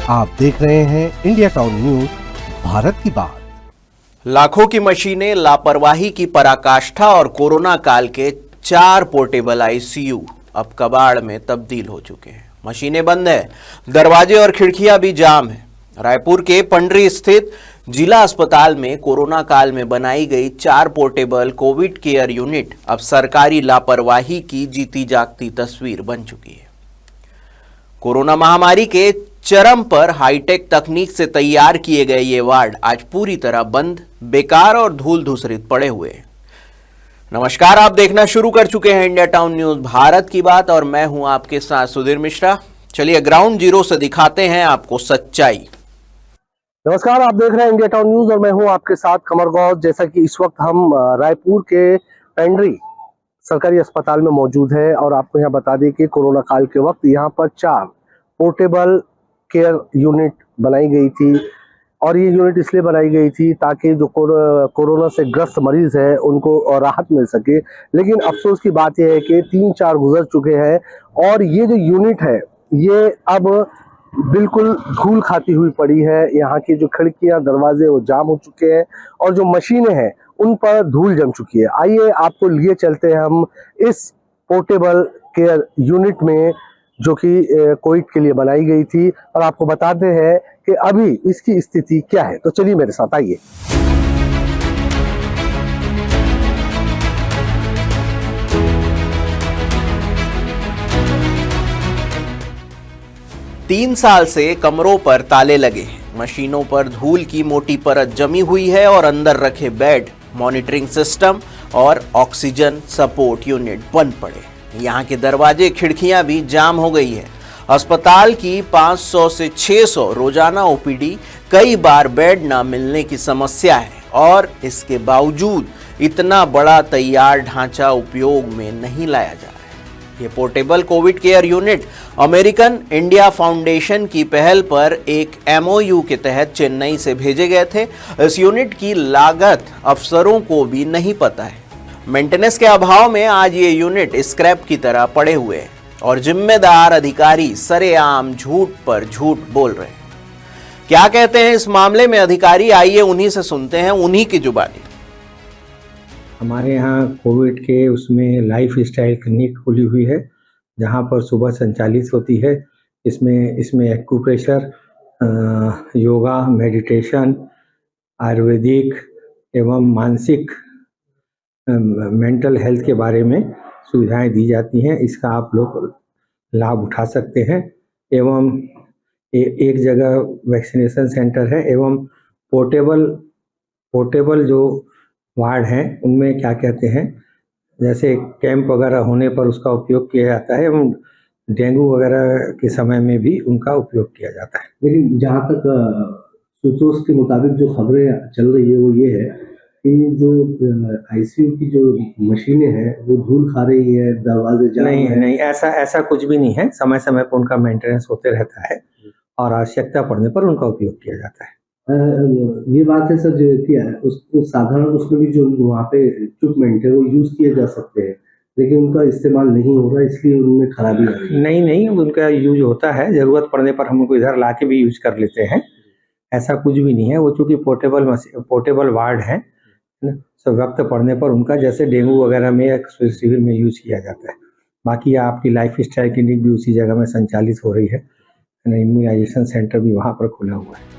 आप देख रहे हैं इंडिया टाउन न्यूज, भारत की बात। लाखों की मशीनें, लापरवाही की पराकाष्ठा और कोरोना काल के 4 पोर्टेबल आईसीयू अब कबाड़ में तब्दील हो चुके हैं। मशीनें बंद है, दरवाजे और खिड़कियां भी जाम है। रायपुर के पंडरी स्थित जिला अस्पताल में कोरोना काल में बनाई गई 4 पोर्टेबल कोविड केयर यूनिट अब सरकारी लापरवाही की जीती जागती तस्वीर बन चुकी है। कोरोना महामारी के चरम पर हाईटेक तकनीक से तैयार किए गए ये वार्ड आज पूरी तरह बंद, बेकार और धूल धूसरित पड़े हुए हैं। नमस्कार, आप देखना शुरू कर चुके हैं इंडिया टाउन न्यूज, भारत की बात, और मैं हूं आपके साथ सुधीर मिश्रा। चलिए ग्राउंड जीरो से दिखाते हैं आपको सच्चाई। नमस्कार, आप देख रहे हैं इंडिया टाउन न्यूज और मैं हूं आपके साथ कमर गौर। जैसा कि इस वक्त हम रायपुर के पेंड्री सरकारी अस्पताल में मौजूद है और आपको यहाँ बता दें कि कोरोना काल के वक्त यहाँ पर 4 पोर्टेबल केयर यूनिट बनाई गई थी। और ये यूनिट इसलिए बनाई गई थी ताकि जो कोरोना से ग्रस्त मरीज है उनको राहत मिल सके। लेकिन अफसोस की बात यह है कि 3-4 गुजर चुके हैं और ये जो यूनिट है ये अब बिल्कुल धूल खाती हुई पड़ी है। यहाँ की जो खिड़कियां, दरवाजे वो जाम हो चुके हैं और जो मशीनें हैं उन पर धूल जम चुकी है। आइए आपको लिए चलते हैं हम इस पोर्टेबल केयर यूनिट में जो कि कोविड के लिए बनाई गई थी और आपको बताते हैं कि अभी इसकी स्थिति क्या है। तो चलिए मेरे साथ आइए। तीन साल से कमरों पर ताले लगे हैं, मशीनों पर धूल की मोटी परत जमी हुई है और अंदर रखे बेड, मॉनिटरिंग सिस्टम और ऑक्सीजन सपोर्ट यूनिट बंद पड़े। यहाँ के दरवाजे, खिड़कियां भी जाम हो गई है। अस्पताल की 500 से 600 रोजाना ओपीडी, कई बार बेड ना मिलने की समस्या है और इसके बावजूद इतना बड़ा तैयार ढांचा उपयोग में नहीं लाया जा रहा है। ये portable Covid care unit American India foundation की पहल पर एक MOU के तहत चेन्नई से भेजे गए थे। इस यूनिट की लागत अफसरों को भी नहीं पता है। मेंटेनेंस के अभाव में आज ये यूनिट स्क्रैप की तरह पड़े हुए हैं और जिम्मेदार अधिकारी सरेआम झूठ पर झूठ बोल रहे हैं। क्या कहते हैं इस मामले में अधिकारी, आइए उन्हीं से सुनते हैं, उन्हीं की जुबानी। हमारे यहाँ कोविड के उसमें लाइफ स्टाइल क्लिनिक खुली हुई है जहाँ पर सुबह संचालित होती है। इसमें एक्यूप्रेशर, योगा, मेडिटेशन, आयुर्वेदिक एवं मानसिक मेंटल हेल्थ के बारे में सुविधाएं दी जाती हैं। इसका आप लोग लाभ उठा सकते हैं। एवं एक जगह वैक्सीनेशन सेंटर है एवं पोर्टेबल जो वार्ड हैं उनमें क्या कहते हैं, जैसे कैंप वगैरह होने पर उसका उपयोग किया जाता है एवं डेंगू वगैरह के समय में भी उनका उपयोग किया जाता है। लेकिन जहाँ तक सूत्रों के मुताबिक जो खबरें चल रही है वो ये है कि जो आईसीयू की जो मशीनें हैं वो धूल खा रही है, दरवाजे जाम है। नहीं, ऐसा कुछ भी नहीं है। समय समय पर उनका मेंटेनेंस होते रहता है और आवश्यकता पड़ने पर उनका उपयोग किया जाता है। ये बात है सर जो किया है उसको साधारण उसमें भी जो वहाँ पे इक्विपमेंट है वो यूज किए जा सकते हैं, लेकिन उनका इस्तेमाल नहीं हो रहा इसलिए उनमें खराबी आ रही है। नहीं, उनका यूज होता है, जरूरत पड़ने पर हम उनको इधर ला के भी यूज कर लेते हैं। ऐसा कुछ भी नहीं है। वो चूँकि पोर्टेबल वार्ड है, सब वक्त पड़ने पर उनका जैसे डेंगू वगैरह में शिविर में यूज किया जाता है। बाकी आपकी लाइफ स्टाइल क्लिनिक भी उसी जगह में संचालित हो रही है। इम्यूनाइजेशन सेंटर भी वहाँ पर खुला हुआ है।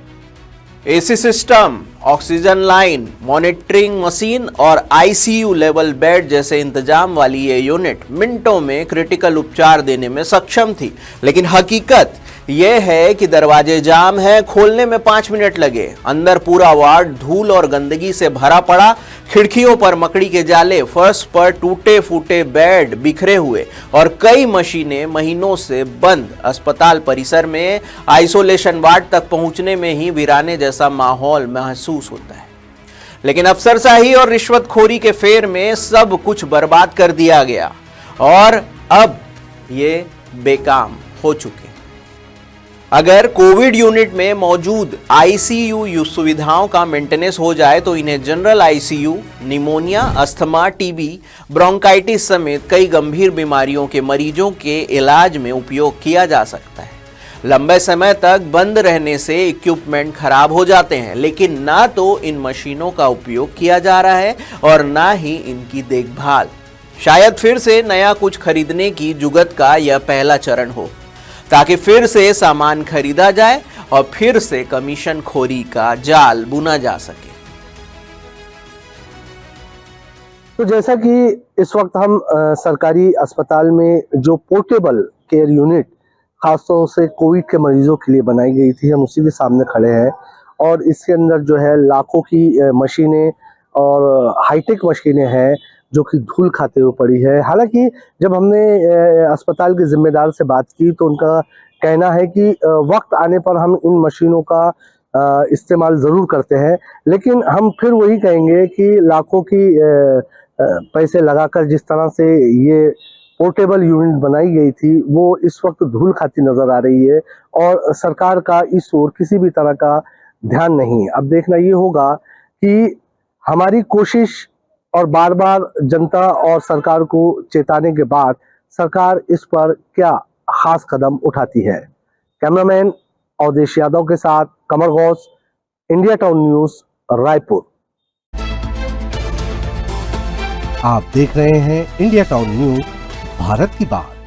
AC system, oxygen line, monitoring machine और आईसीयू लेवल बेड जैसे इंतजाम वाली ये यूनिट मिनटों में क्रिटिकल उपचार देने में सक्षम थी। लेकिन हकीकत यह है कि दरवाजे जाम है, खोलने में 5 मिनट लगे। अंदर पूरा वार्ड धूल और गंदगी से भरा पड़ा, खिड़कियों पर मकड़ी के जाले, फर्श पर टूटे फूटे बेड बिखरे हुए और कई मशीनें महीनों से बंद। अस्पताल परिसर में आइसोलेशन वार्ड तक पहुंचने में ही वीराने जैसा माहौल महसूस होता है। लेकिन अफसरशाही और रिश्वतखोरी के फेर में सब कुछ बर्बाद कर दिया गया और अब ये बेकाम हो चुके। अगर कोविड यूनिट में मौजूद आईसीयू सुविधाओं का मेंटेनेंस हो जाए तो इन्हें general ICU, pneumonia, asthma, TB, bronchitis समेत कई गंभीर बीमारियों के मरीजों के इलाज में उपयोग किया जा सकता है। लंबे समय तक बंद रहने से इक्विपमेंट खराब हो जाते हैं, लेकिन ना तो इन मशीनों का उपयोग किया जा रहा है और ना ही इनकी देखभाल। शायद फिर से नया कुछ खरीदने की जुगत का यह पहला चरण हो, ताकि फिर से सामान खरीदा जाए और फिर से कमीशन खोरी का जाल बुना जा सके। तो जैसा कि इस वक्त हम सरकारी अस्पताल में जो पोर्टेबल केयर यूनिट खासतौर से कोविड के मरीजों के लिए बनाई गई थी, हम उसी के सामने खड़े हैं और इसके अंदर जो है लाखों की मशीनें और हाईटेक मशीनें हैं जो कि धूल खाते हुए पड़ी है। हालांकि जब हमने अस्पताल के जिम्मेदार से बात की तो उनका कहना है कि वक्त आने पर हम इन मशीनों का इस्तेमाल ज़रूर करते हैं, लेकिन हम फिर वही कहेंगे कि लाखों की पैसे लगाकर जिस तरह से ये पोर्टेबल यूनिट बनाई गई थी वो इस वक्त धूल खाती नज़र आ रही है और सरकार का इस ओर किसी भी तरह का ध्यान नहीं है। अब देखना ये होगा कि हमारी कोशिश और बार बार जनता और सरकार को चेताने के बाद सरकार इस पर क्या खास कदम उठाती है। कैमरामैन अवधेश यादव के साथ Qamar Ghaus, India Town News, Raipur. आप देख रहे हैं इंडिया टाउन न्यूज़, भारत की बात।